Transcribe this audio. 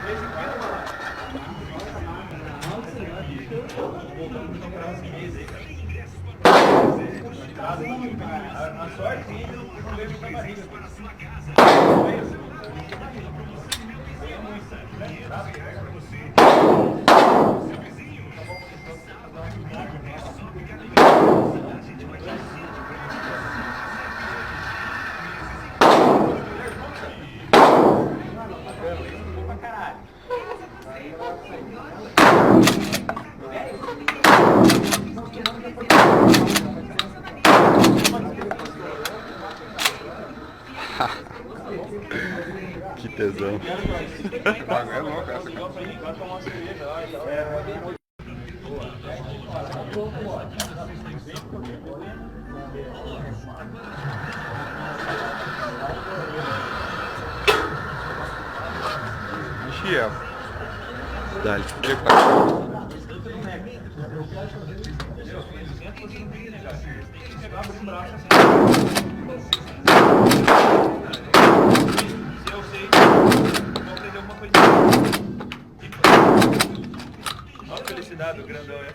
A sorte ainda não veio pra barriga. Que tesão. É louco essa, Michel. Dale. Olha a felicidade do grandão, é?